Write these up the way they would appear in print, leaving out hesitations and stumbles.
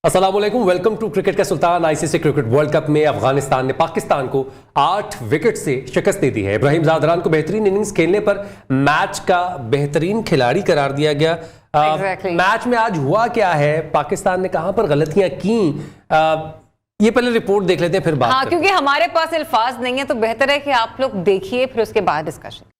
अस्सलाम वालेकुम, welcome to cricket का सुल्तान। आईसीसी क्रिकेट वर्ल्ड कप में अफगानिस्तान ने पाकिस्तान को 8 विकेट से शिकस्त दे दी है। इब्राहिम ज़ादरान को बेहतरीन इनिंग्स खेलने पर मैच का बेहतरीन खिलाड़ी करार दिया गया। मैच में आज हुआ क्या है, पाकिस्तान ने कहां पर गलतियां की, ये पहले रिपोर्ट देख लेते हैं फिर बात क्योंकि हमारे पास अल्फाज नहीं है तो बेहतर है कि आप लोग देखिए फिर उसके बाद डिस्कशन।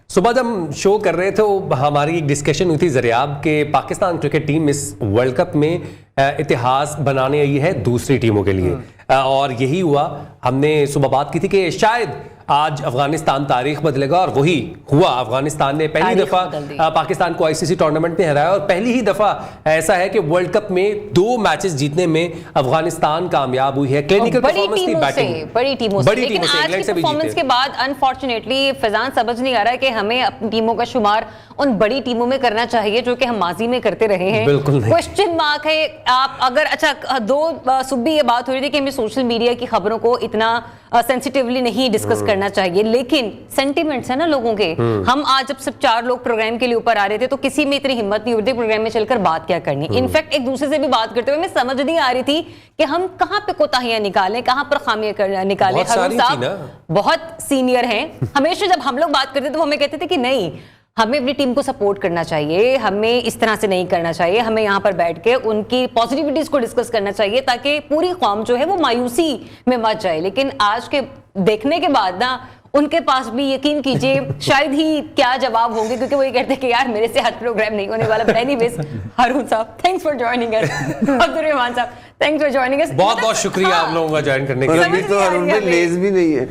सुबह जब हम शो कर रहे थे तो हमारी एक डिस्कशन हुई थी ज़रियाब के पाकिस्तान क्रिकेट टीम इस वर्ल्ड कप में इतिहास बनाने आई है दूसरी टीमों के लिए, और यही हुआ। हमने सुबह बात की थी कि शायद आज अफगानिस्तान तारीख बदलेगा, और वही हुआ। अफगानिस्तान ने पहली दफा पाकिस्तान को आईसीसी टूर्नामेंट में हराया, और पहली ही दफा ऐसा है कि वर्ल्ड कप में 2 मैचेस जीतने में अफगानिस्तान कामयाब हुई है। क्लिनिकल परफॉर्मेंस थी, बैटिंग बड़ी टीमों से, लेकिन आज की परफॉर्मेंस के बाद अनफॉर्चुनेटली फैजान समझ नहीं आ रहा है कि हमें अपनी टीमों का शुमार उन बड़ी टीमों में करना चाहिए जो कि हम माजी में करते रहे हैं। क्वेश्चन मार्क है। आप अगर सुबह ये बात हो रही थी कि हमें सोशल मीडिया की खबरों को इतना सेंसिटिवली नहीं डिस्कस करना चाहिए, लेकिन सेंटिमेंट्स है ना लोगों के। हम आज जब सब 4 लोग प्रोग्राम के लिए ऊपर आ रहे थे तो किसी में इतनी हिम्मत नहीं होती प्रोग्राम में चलकर बात क्या करनी। इनफैक्ट एक दूसरे से भी बात करते हुए मैं समझ नहीं आ रही थी कि हम कहां पे कोताहियां निकालें, कहां पर खामियां निकालें। हरून साहब बहुत सीनियर हैं, हमेशा जब हम लोग बात करते थे तो हमें कहते थे कि नहीं, हमें अपनी टीम को सपोर्ट करना चाहिए, हमें इस तरह से नहीं करना चाहिए, हमें यहाँ पर बैठ के उनकी पॉजिटिविटीज को डिस्कस करना चाहिए ताकि पूरी कौम जो है वो मायूसी में मत जाए। लेकिन आज के देखने के बाद ना उनके पास भी यकीन कीजिए शायद ही क्या जवाब होंगे, क्योंकि वो ये कहते हैं कि यार मेरे से हर प्रोग्राम नहीं होने वाला। बट एनीवेज, हारून साहब thanks for joining us, Abdurrahman साहब थैंक्स फॉर जॉइनिंग अस। बहुत बहुत शुक्रिया आप लोगों का ज्वाइन करने के लिए। अभी तो हारून में लेज भी नहीं है।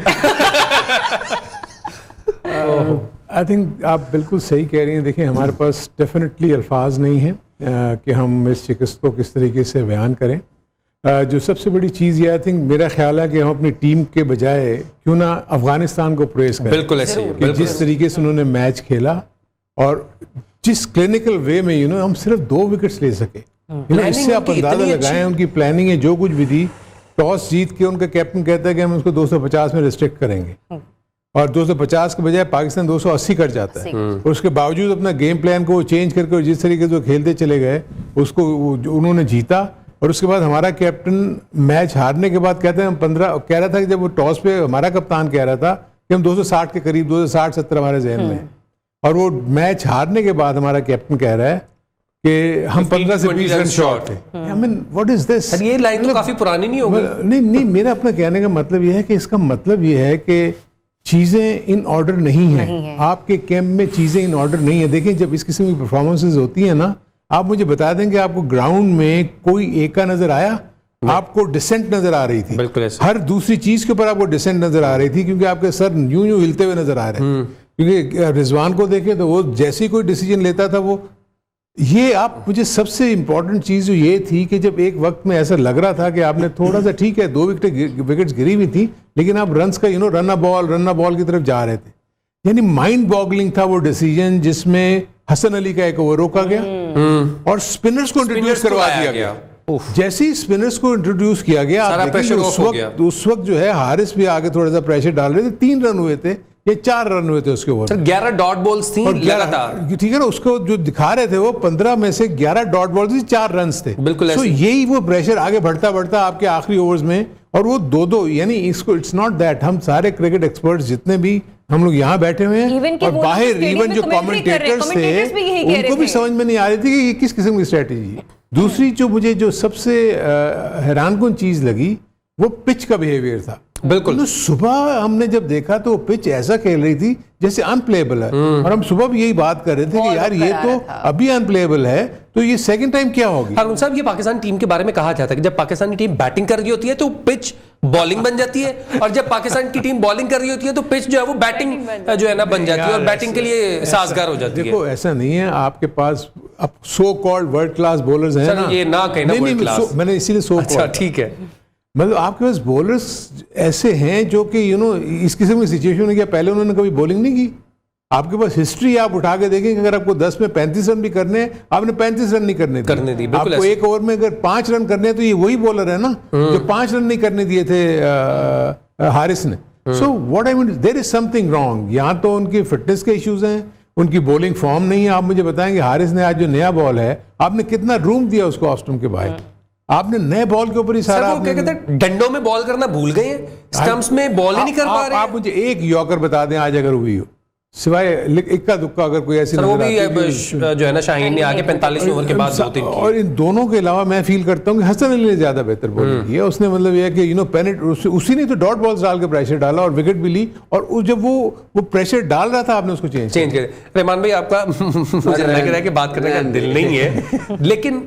आई थिंक आप बिल्कुल सही कह रही हैं। देखिए, हमारे पास डेफिनेटली अल्फाज नहीं हैं कि हम इस शिकस्त को किस तरीके से बयान करें। जो सबसे बड़ी चीज़ ये आई थिंक मेरा ख्याल है कि हम अपनी टीम के बजाय क्यों ना अफगानिस्तान को प्रेस करें। बिल्कुल ऐसे ही, जिस तरीके से उन्होंने मैच खेला और जिस क्लिनिकल वे में हम सिर्फ 2 विकेट्स ले सके, इससे आप अंदाजा लगाएं उनकी प्लानिंग है जो कुछ भी थी। टॉस जीत के उनका कैप्टन कहता है कि हम उसको 250 में रिस्ट्रिक्ट करेंगे, और 250 के बजाय पाकिस्तान 280 कर जाता है। और उसके बावजूद अपना गेम प्लान को चेंज करके और जिस तरीके से वो खेलते चले गए उसको उन्होंने जीता। और उसके बाद हमारा कैप्टन मैच हारने के बाद कहते हैं हम 15 कह रहा था कि जब वो टॉस पे हमारा कप्तान कह रहा था कि हम 260 के करीब 260-70 हमारे जहन में, और वो मैच हारने के बाद हमारा कैप्टन कह रहा है कि हम 15 से 20 रन शॉर्ट थे। I mean what is this? ये लाइन तो काफी पुरानी नहीं होगी। नहीं, मेरा अपना कहने का मतलब ये है कि इसका मतलब ये है कि चीज़ें इन ऑर्डर नहीं है। आपके कैंप में चीज़ें इन ऑर्डर नहीं है। देखिए, जब इस किस्म की परफॉर्मेंसेज होती है ना, आप मुझे बता दें कि आपको ग्राउंड में कोई एका नजर आया, आपको डिसेंट नजर आ रही थी। बिल्कुल ऐसे। हर दूसरी चीज के ऊपर आपको डिसेंट नजर आ रही थी, क्योंकि आपके सर यूं यूं हिलते हुए नजर आ रहे थे। क्योंकि रिजवान को देखें तो वो जैसे ही कोई डिसीजन लेता था वो ये आप मुझे सबसे इंपॉर्टेंट चीज़ जो ये थी कि जब एक वक्त में ऐसा लग रहा था कि आपने थोड़ा सा, ठीक है 2 विकेट्स गिरी हुई थी, लेकिन आप रन्स का रन अ बॉल की तरफ जा रहे थे। यानी माइंड बॉगलिंग था वो डिसीजन, जिसमें हसन अली का एक ओवर रोका गया और स्पिनर्स को इंट्रोड्यूस करवा दिया गया। जैसे ही स्पिनर्स को इंट्रोड्यूस किया गया, उस वक्त जो है हारिस भी आगे थोड़ा सा प्रेशर डाल रहे थे। 3 रन हुए थे या 4 रन हुए थे उसके ओवर। 11 डॉट बॉल्स थी लगातार, ठीक है ना। उसको जो दिखा रहे थे वो 15 में से 11 डॉट बॉल्स थी, 4 रन थे। बिल्कुल। तो यही वो प्रेशर आगे बढ़ता बढ़ता आपके आखिरी ओवर्स में, और वो 2-2, यानी इसको इट्स नॉट दैट हम सारे क्रिकेट एक्सपर्ट्स जितने भी हम लोग यहाँ बैठे हुए हैं और बाहर इवन जो कमेंटेटर्स थे उनको भी समझ में नहीं आ रही थी कि ये किस किस्म की स्ट्रेटेजी है। दूसरी जो मुझे जो सबसे हैरानकुन चीज लगी वो पिच का बिहेवियर था। बिल्कुल। तो सुबह हमने जब देखा तो पिच ऐसा खेल रही थी जैसे अनप्लेएबल है, और हम सुबह भी यही बात कर रहे थे कि यार ये तो अभी अनप्लेएबल है, तो ये सेकंड टाइम क्या होगी। हारून साहब, ये पाकिस्तान टीम के बारे में कहा जाता है कि जब पाकिस्तान की टीम बैटिंग कर रही होती है तो पिच बॉलिंग बन जाती है, और जब पाकिस्तान की टीम बॉलिंग कर रही होती है तो पिच जो है वो बैटिंग जो है ना बन जाती है और बैटिंग के लिए साजगार हो जाती है। देखो, ऐसा नहीं है। आपके पास अब so called world class bowlers हैं ना, ये ना कहना वर्ल्ड क्लास, मैंने इसीलिए सो अच्छा ठीक है, मतलब आपके पास बॉलर्स ऐसे हैं जो कि इस किस्म की सिचुएशन में, क्या पहले उन्होंने कभी बॉलिंग नहीं की? आपके पास हिस्ट्री आप उठा के देखें कि अगर आपको 10 में 35 रन भी करने हैं, आपने 35 रन नहीं करने दी। आपको एक ओवर में अगर 5 रन करने हैं तो ये वही बॉलर है ना जो 5 रन नहीं करने दिए थे हारिस ने। So what I mean, there is something wrong. यहाँ तो उनकी फिटनेस के इश्यूज हैं, उनकी बॉलिंग फॉर्म नहीं है। आप मुझे बताएंगे हारिस ने आज जो नया बॉल है, आपने कितना रूम दिया उसको ऑफ स्टंप के बाहर? आपने नए बॉल के ऊपर ही सारा क्या कहते हैं, डंडों में बॉल करना भूल गए हैं, स्टंप्स में बॉल ही नहीं कर पा रहे हैं। आप मुझे एक यॉर्कर बता दें आज अगर हुई हो, सिवाय इक्का दुक्का अगर कोई ऐसी वो भी जो है ना शाहीन ने आगे 45 ओवर के बाद 2-3 और इन दोनों के अलावा मैं फील करता हूँ कि हसन अली ने ज्यादा बेहतर बॉलिंग की है। उसने मतलब ये है कि पेनेट उसी ने तो डॉट बॉल्स डाल के प्रेशर डाला और विकेट भी ली, और जब वो प्रेशर डाल रहा था आपने उसको चेंज कर। रहमान भाई आपका मुझे लग रहा है कि बात करने का दिल नहीं है, लेकिन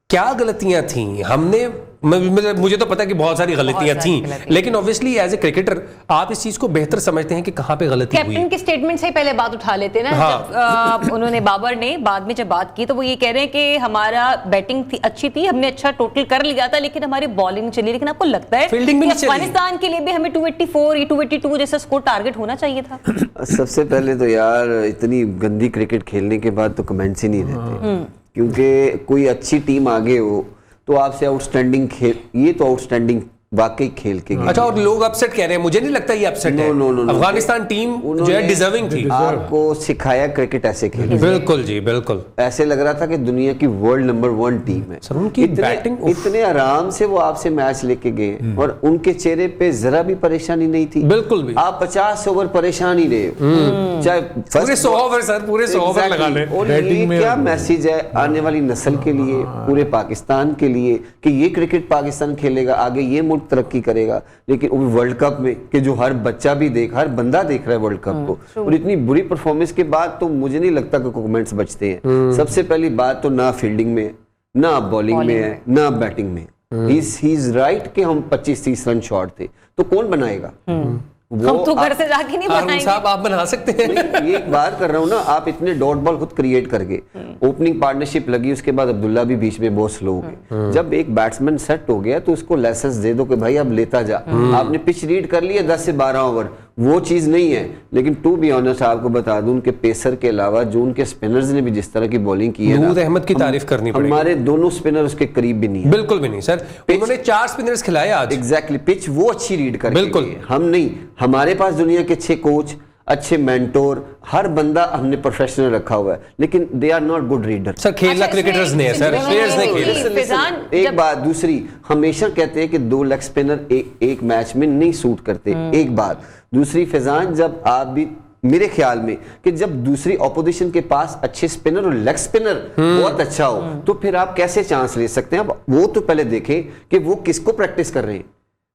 क्या गलतियां थी हमने, मुझे तो पता है कि बहुत सारी गलतियां थी, लेकिन ऑब्वियसली एज ए क्रिकेटर आप इस चीज को बेहतर समझते हैं कि कहां पे गलती हुई। कैप्टन के स्टेटमेंट से ही पहले बात उठा लेते ना। हाँ। उन्होंने बाबर ने बाद में जब बात की तो वो ये कह रहे हैं कि हमारा बैटिंग थी अच्छी थी, हमने अच्छा टोटल कर लिया था, लेकिन हमारी बॉलिंग चली। लेकिन आपको लगता है फील्डिंग भी अफगानिस्तान के लिए भी हमें 284 या 282 जैसा स्कोर टारगेट होना चाहिए था? सबसे पहले तो यार इतनी गंदी क्रिकेट खेलने के बाद तो कमेंट्स ही नहीं रहते, क्योंकि कोई अच्छी टीम आगे हो तो आपसे आउटस्टैंडिंग खेल, ये तो आउटस्टैंडिंग वाकई खेल के। अच्छा, और लोग अपसेट कह रहे हैं, मुझे नहीं लगता ये अपसेट है। अफगानिस्तान टीम जो है डिजर्विंग थी। आपको सिखाया क्रिकेट ऐसे खेलने। बिल्कुल जी, बिल्कुल ऐसे लग रहा था कि दुनिया की वर्ल्ड नंबर 1 टीम है। सर उनकी बैटिंग इतने आराम से वो आपसे मैच लेके गए और उनके चेहरे पे जरा भी परेशानी नहीं थी। बिल्कुल भी। आप 50 ओवर परेशान ही रहे, चाहे पूरे 100 ओवर सर, पूरे 100 ओवर लगा ले। और ये क्या मैसेज है आने वाली नस्ल के लिए, पूरे पाकिस्तान के लिए, कि ये क्रिकेट पाकिस्तान खेलेगा आगे, ये मुल्क तरक्की करेगा। लेकिन वो वर्ल्ड कप में कि जो हर बच्चा भी हर बंदा देख रहा है वर्ल्ड कप को, और इतनी बुरी परफॉर्मेंस के बाद तो मुझे नहीं लगता कि कमेंट्स बचते हैं। सबसे पहली बात तो ना फील्डिंग में, ना बॉलिंग में है, ना बैटिंग में। ही इज राइट कि हम 25-30 रन शॉर्ट थे, तो कौन बनाएगा? हम तो घर से जाके नहीं बनाएंगे। साहब आप बना सकते हैं। ये एक बात कर रहा हूँ ना, आप इतने डॉट बॉल खुद क्रिएट करके, ओपनिंग पार्टनरशिप लगी, उसके बाद अब्दुल्ला भी बीच में बहुत स्लो हो गए। जब एक बैट्समैन सेट हो गया तो उसको लाइसेंस दे दो कि भाई अब लेता जा। आपने पिच रीड कर लिया 10 से 12 ओवर, वो चीज नहीं है। लेकिन टू बी ऑनेस्ट आपको बता दूं, उनके पेसर के अलावा जो उनके स्पिनर्स ने भी जिस तरह की बॉलिंग की है, नूर अहमद की तारीफ करनी पड़ेगी। हमारे दोनों स्पिनर उसके करीब भी नहीं है, बिल्कुल भी नहीं सर। उन्होंने 4 स्पिनर्स खिलाए आज। एग्जैक्टली, पिच वो अच्छी रीड करके बिल्कुल हम नहीं। हमारे पास दुनिया के अच्छे कोच, अच्छे मेंटोर, हर बंदा हमने प्रोफेशनल रखा हुआ है, लेकिन they are not good reader. Sir खेलना क्रिकेटर्स ने है सर, प्लेयर्स ने खेला। एक बात, दूसरी, हमेशा कहते हैं कि 2 लेग स्पिनर एक मैच में नहीं सूट करते, एक बात। दूसरी फैजान, जब आप भी मेरे ख्याल में कि जब दूसरी ऑपोजिशन के पास अच्छे स्पिनर और लेग स्पिनर बहुत अच्छा हो, तो फिर आप कैसे चांस ले सकते हैं? अब वो तो पहले देखें कि वो किसको प्रैक्टिस कर रहे हैं।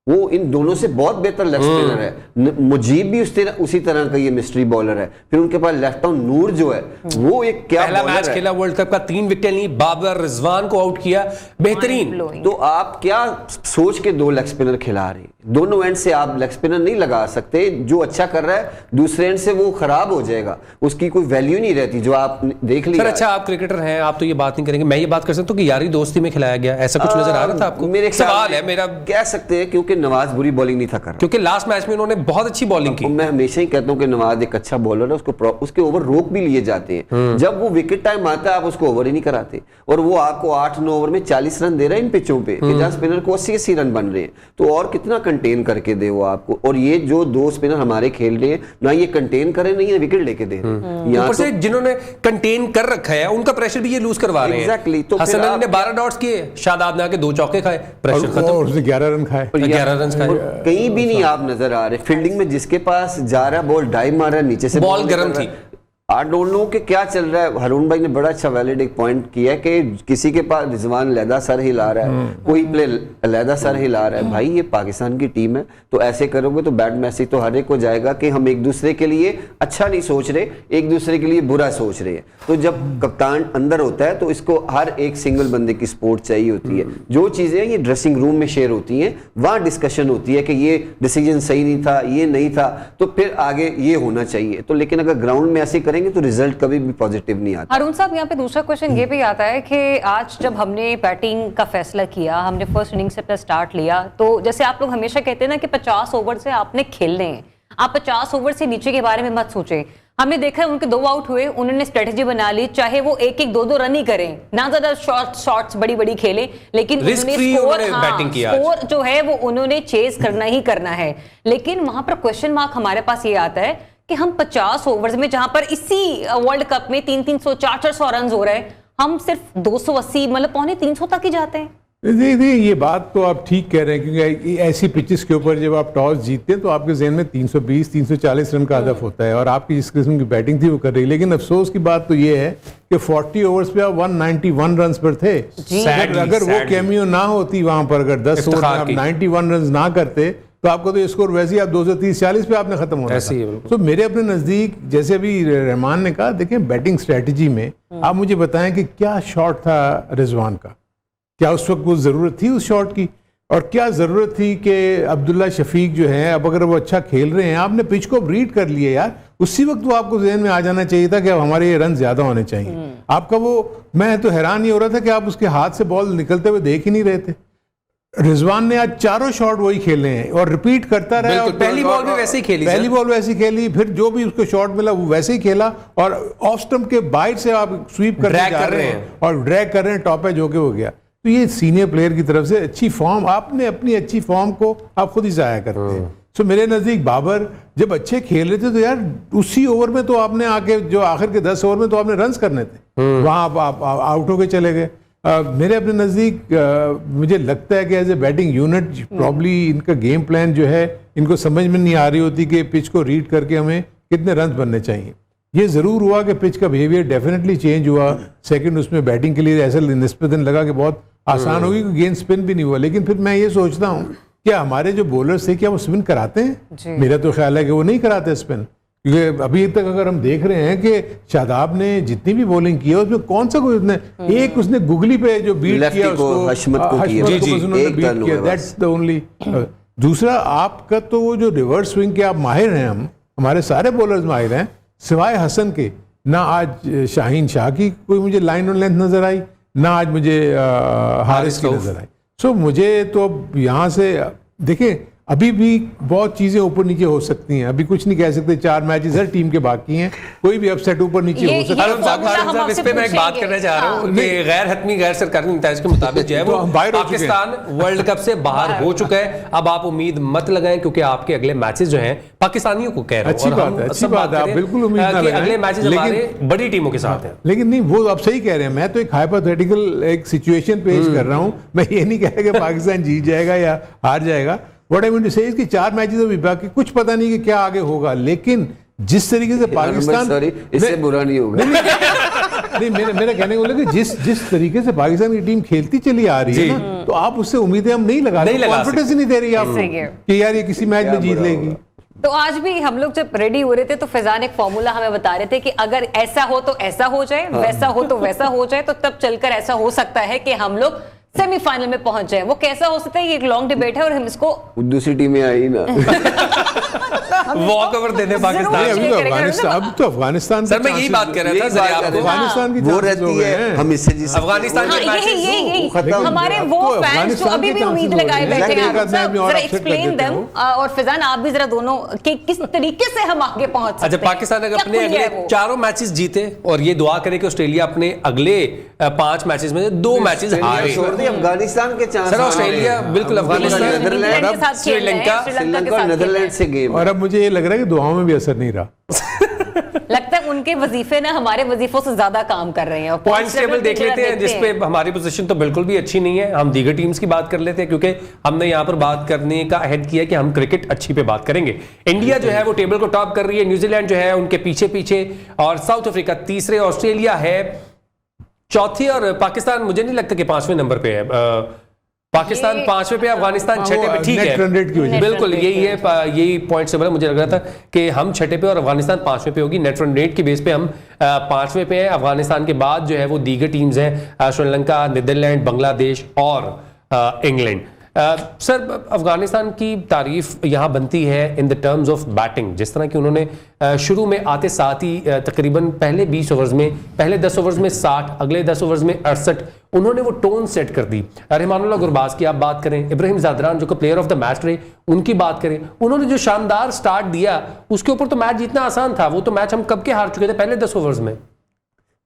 वो इन दोनों से बहुत बेहतर लेग स्पिनर है। मुजीब भी उसी तरह का ये मिस्ट्री बॉलर है। फिर उनके पास लेफ्ट आर्म नूर जो है, वो एक क्या पहला मैच खेला वर्ल्ड कप का, 3 विकेट ली, बाबर रिजवान को आउट किया, बेहतरीन। तो आप क्या सोच के 2 लेग स्पिनर खिला रहे हैं? दोनों एंड से आप लेग स्पिनर नहीं लगा सकते। जो अच्छा कर रहा है दूसरे एंड से वो खराब हो जाएगा, उसकी कोई वैल्यू नहीं रहती, जो आप देख लिया। अच्छा, आप क्रिकेटर हैं, आप तो ये बात नहीं करेंगे। मैं ये बात कर सकता हूँ कि यारी दोस्ती में खिलाया गया, ऐसा कुछ नजर आ रहा था आपको? मेरे सवाल है मेरा। कह सकते हैं, क्योंकि नवाज बुरी बॉलिंग नहीं था कर रहा, क्योंकि लास्ट मैच में उन्होंने बहुत अच्छी बॉलिंग की। मैं हमेशा ही कहता हूं कि नवाज एक अच्छा बॉलर है, उसके ओवर रोक भी लिए जाते हैं। जब वो विकेट टाइम आता है आप उसको ओवर ही नहीं कराते, और वो आपको 8-9 ओवर में 40 रन दे रहा है इन पिचों पे, कि जहां स्पिनर को 80-80 रन बन रहे हैं। तो और कितना कंटेन करके दे वो आपको? और ये जो 2 स्पिनर हमारे खेल रहे हैं ना, ये कंटेन करे नहीं, ये विकेट लेके दे रहे हैं। ऊपर से जिन्होंने कंटेन कर रखा है उनका प्रेशर भी ये लूज करवा रहे हैं। एग्जैक्टली। तो हसन अली ने 12 डॉट्स किए, शादाब ने आके 2 चौके खाए, प्रेशर खत्म। उसने 11 रन खाए, 11 रन खाए। कहीं भी नहीं आप नजर आ रहे। फील्डिंग में जिसके पास जा रहा है बॉल डाइव मार रहा है, नीचे से बॉल गर्म थी। आई डोंट नो कि क्या चल रहा है। हरून भाई ने बड़ा अच्छा वैलिड एक पॉइंट किया कि किसी के पास रिजवान अलहदा सर हिला रहा है, कोई प्ले अलहदा सर हिला रहा है। भाई ये पाकिस्तान की टीम है, तो ऐसे करोगे तो बैड मैसेज तो हर एक को जाएगा कि हम एक दूसरे के लिए अच्छा नहीं सोच रहे, एक दूसरे के लिए बुरा सोच रहे हैं। तो जब कप्तान अंदर होता है तो इसको हर एक सिंगल बंदे की सपोर्ट चाहिए होती है। जो चीजें ये ड्रेसिंग रूम में शेयर होती हैं, वहां डिस्कशन होती है कि ये डिसीजन सही नहीं था, ये नहीं था, तो फिर आगे ये होना चाहिए। तो लेकिन अगर ग्राउंड में ऐसे करेंगे तो रिजल्ट कभी भी पॉजिटिव नहीं आता। अरुण साहब, यहाँ पे दूसरा क्वेश्चन ये भी आता है कि आज जब हमने बैटिंग का फैसला किया, हमने फर्स्ट इनिंग से अपना स्टार्ट लिया, तो जैसे आप लोग हमेशा कहते हैं ना कि 50 ओवर से आपने खेलने हैं, आप 50 ओवर से नीचे के बारे में मत सोचें। हमने देखा है उनके 2 आउट हुए, उन्होंने स्ट्रेटेजी बना ली, चाहे वो 1-1, 2-2 रन ही करें, ना ज्यादा शॉट्स बड़ी खेलें, लेकिन स्कोर जो है वो उन्होंने चेज करना ही करना है। लेकिन वहां पर क्वेश्चन मार्क हमारे पास ये आता है कि हम 50 ओवर्स में, जहां पर इसी वर्ल्ड कप में 300-400 रन हो रहे हैं, हम सिर्फ 280 मतलब 250 तक ही जाते हैं। देखिए ये बात तो आप ठीक कह रहे हैं, क्योंकि ऐसी पिचेस के ऊपर जब आप टॉस जीतते हैं तो आपके जहन में 320-340 रन का हदफ होता है और आपकी जिस किस्म की बैटिंग थी वो कर रही। लेकिन अफसोस की बात तो ये है कि 40 ओवर्स पे आप 191 रन पर थे। अगर वो कैमियो ना होती वहां पर, अगर 10 ओवर में आप 91 रन ना करते तो आपको तो स्कोर वैसे ही आप 230-40 पे आपने खत्म होना था। तो मेरे अपने नजदीक, जैसे अभी रहमान ने कहा, देखें बैटिंग स्ट्रेटजी में आप मुझे बताएं कि क्या शॉट था रिजवान का, क्या उस वक्त वो ज़रूरत थी उस शॉट की, और क्या ज़रूरत थी कि अब्दुल्ला शफीक जो है, अब अगर वो अच्छा खेल रहे हैं, आपने पिच को रीड कर लिया यार, उसी वक्त वो आपको जहन में आ जाना चाहिए था कि अब हमारे ये रन ज़्यादा होने चाहिए। आपका वो, मैं तो हैरान ही हो रहा था कि आप उसके हाथ से बॉल निकलते हुए देख ही नहीं रहे थे। रिजवान ने आज चारों शॉट वही खेले हैं और रिपीट करता रहा, और पहली बॉल भी वैसे ही खेली, पहली बॉल वैसी खेली, फिर जो भी उसको शॉट मिला वो वैसे ही खेला, और ऑफ स्टंप के बाइट से आप स्वीप करने जा रहे हैं और ड्रैग कर रहे हैं, टॉप एज होके हो गया। तो ये सीनियर प्लेयर की तरफ से अच्छी फॉर्म, आपने अपनी अच्छी फॉर्म को आप खुद ही जाया करते हैं। सो मेरे नज़दीक बाबर जब अच्छे खेल रहे थे तो यार उसी ओवर में तो आपने आके, जो आखिर के 10 ओवर में तो आपने रन्स करने थे, वहाँ आप आउट होके चले गए। मेरे अपने नज़दीक मुझे लगता है कि as a batting unit probably इनका गेम प्लान जो है इनको समझ में नहीं आ रही होती कि पिच को रीड करके हमें कितने रन बनने चाहिए। ये ज़रूर हुआ कि पिच का बिहेवियर डेफिनेटली चेंज हुआ। सेकंड उसमें बैटिंग के लिए ऐसा निस्बतन लगा कि बहुत आसान होगी, क्योंकि गेंद स्पिन भी नहीं हुआ। लेकिन फिर मैं ये सोचता हूँ क्या हमारे जो बॉलर्स थे क्या वो स्पिन कराते हैं? मेरा तो ख्याल है कि वो नहीं कराते स्पिन, क्योंकि अभी तक अगर हम देख रहे हैं कि शादाब ने जितनी भी बॉलिंग की है उसमें कौन सा कोई उसने गुगली पे जो बीट किया उसको, हशमत को बीट किया, दैट्स द ओनली। दूसरा आपका तो वो जो रिवर्स स्विंग के आप माहिर हैं, हमारे सारे बॉलर्स माहिर हैं सिवाय हसन के। ना आज शाहीन शाह की कोई मुझे लाइन और लेंथ नजर आई, ना आज मुझे हारिस की नजर आई। सो मुझे तो अब यहाँ से देखें, अभी भी बहुत चीजें ऊपर नीचे हो सकती हैं, अभी कुछ नहीं कह सकते। 4 मैचेस हर टीम के बाकी हैं, कोई भी अपसेट ऊपर नीचे हो सकता है। इस पे मैं एक बात करना चाह रहा हूँ कि गैर हतमी गैर सरकारी नताइज के मुताबिक जो है वो पाकिस्तान वर्ल्ड कप से बाहर हो चुका है। अब आप उम्मीद मत लगाएं, क्योंकि आपके अगले मैचेस जो हैं पाकिस्तानियों को कह रहे हैं, अच्छी बात है, आप बिल्कुल उम्मीद ना लगाएं, अगले मैचेस हमारे बड़ी टीमों के साथ हैं। लेकिन नहीं, वो आप सही कह रहे हैं। मैं तो एक हाइपोथेटिकल एक सिचुएशन पेश कर रहा हूँ। मैं ये नहीं कह रहा कि पाकिस्तान जीत जाएगा या हार जाएगा। What I mean to say is कि 4 मैचेस अभी बाकी, कुछ पता नहीं कि क्या आगे होगा, लेकिन जिस तरीके से पाकिस्तान, इससे बुरा नहीं होगा। नहीं, मेरा कहने को कि जिस तरीके से पाकिस्तान की टीम खेलती चली आ रही है ना, तो आप उससे उम्मीदें हम नहीं लगा, कॉन्फिडेंस ही नहीं दे रही आप कि यार ये किसी मैच में जीत लेगी। तो आज भी हम लोग जब रेडी हो रहे थे तो फैजान एक फॉर्मूला हमें बता रहे थे कि अगर ऐसा हो तो ऐसा हो जाए, वैसा हो तो वैसा हो जाए, तो तब चलकर ऐसा हो सकता है कि हम लोग सेमीफाइनल में पहुंच जाए। वो कैसा हो सकता है, ये एक लॉन्ग डिबेट है और हम इसको दूसरी टीमें आई ना वॉक ओवर देने पाकिस्तान। अब तो अफगानिस्तान, सर मैं यही बात कर रहा था, अफगानिस्तान की वो रहती है, हम इससे जीत अफगानिस्तान हमारे वो फैंस जो अभी भी उम्मीद लगाए बैठे हैं, एक्सप्लेन देम। और फिजान आप भी जरा दोनों के किस तरीके से हम आगे पहुंच सकते हैं। अच्छा, पाकिस्तान अगर अपने अगले 4 मैचेस जीते और ये दुआ करे कि ऑस्ट्रेलिया अपने अगले 5 मैचेस में 2 मैचेस हारे, अफगानिस्तान के चांस, सर ऑस्ट्रेलिया बिल्कुल अफगानिस्तान, श्रीलंका और नीदरलैंड से गेम। और अब मुझे ये लग रहा है कि दुआओं में भी असर नहीं रहा। लगता है उनके वजीफे ना हमारे वजीफों से ज्यादा काम कर रहे हैं। पॉइंट्स टेबल देख लेते हैं, जिसपे हमारी पोजीशन तो बिल्कुल भी अच्छी नहीं है। हम दीगर टीम्स की बात कर लेते हैं, क्योंकि हमने यहाँ पर बात करने का अहद किया कि हम क्रिकेट अच्छी पे बात करेंगे। इंडिया जो है वो टेबल को टॉप कर रही है, न्यूजीलैंड जो है उनके पीछे पीछे, और साउथ अफ्रीका तीसरे, ऑस्ट्रेलिया है चौथी, और पाकिस्तान मुझे नहीं लगता कि 5वें नंबर पे है। पाकिस्तान 5वें पे, अफगानिस्तान 6ठे पे। ठीक है, बिल्कुल यही है, यही पॉइंट से मुझे लग रहा था कि हम 6ठे पे और अफगानिस्तान 5वें पे होगी। नेट रन रेट की बेस पे हम 5वें पे हैं। अफगानिस्तान के बाद जो है वो दीगर टीम्स हैं, श्रीलंका, नीदरलैंड, बांग्लादेश और इंग्लैंड। सर अफगानिस्तान की तारीफ यहाँ बनती है in the terms of batting, जिस तरह की उन्होंने शुरू में आते साथ ही तकरीबन पहले 20 ओवर्स में, पहले 10 ओवर्स में 60, अगले 10 ओवर्स में 68, उन्होंने वो टोन सेट कर दी। रहमानुल्लाह गुरबाज की आप बात करें, इब्राहिम ज़ादरान जो कि प्लेयर ऑफ द मैच रहे, उनकी बात करें, उन्होंने जो शानदार स्टार्ट दिया उसके ऊपर तो मैच जीतना आसान था। वो तो मैच हम कब के हार चुके थे पहले 10 ओवर्स में।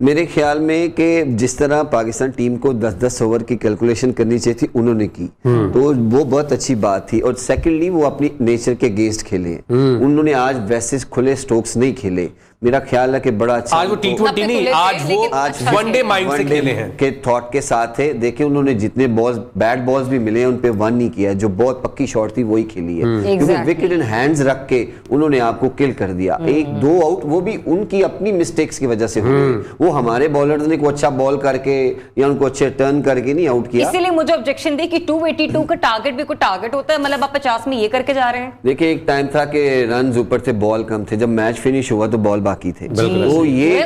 मेरे ख्याल में कि जिस तरह पाकिस्तान टीम को 10-10 ओवर की कैलकुलेशन करनी चाहिए थी उन्होंने की, तो वो बहुत अच्छी बात थी। और सेकेंडली वो अपनी नेचर के अगेंस्ट खेले, उन्होंने आज वैसे खुले स्ट्रोक्स नहीं खेले। मेरा ख्याल है कि बड़ा अच्छा आज वो T20 नहीं, आज वो वनडे माइंड से खेले हैं के थॉट के साथ है। देखिए उन्होंने जितने बॉल्स बैट बॉल्स भी मिले हैं उन पे वन नहीं किया, जो बहुत पक्की शॉट थी वही खेली है, क्योंकि विकेट इन हैंड्स रख के उन्होंने आपको किल कर दिया। 1-2 आउट वो भी उनकी अपनी मिस्टेक्स की वजह से हुए, वो हमारे बॉलर्स ने को अच्छा बॉल करके या उनको अच्छे टर्न करके नहीं आउट किया। इसीलिए मुझे ऑब्जेक्शन दी कि 282 का टारगेट भी कोई टारगेट होता है, मतलब आप 50 में ये करके जा रहे हैं। देखिए एक टाइम था कि रन्स ऊपर थे बॉल कम थे, जब मैच फिनिश हुआ तो बॉल बाकी थे, तो ये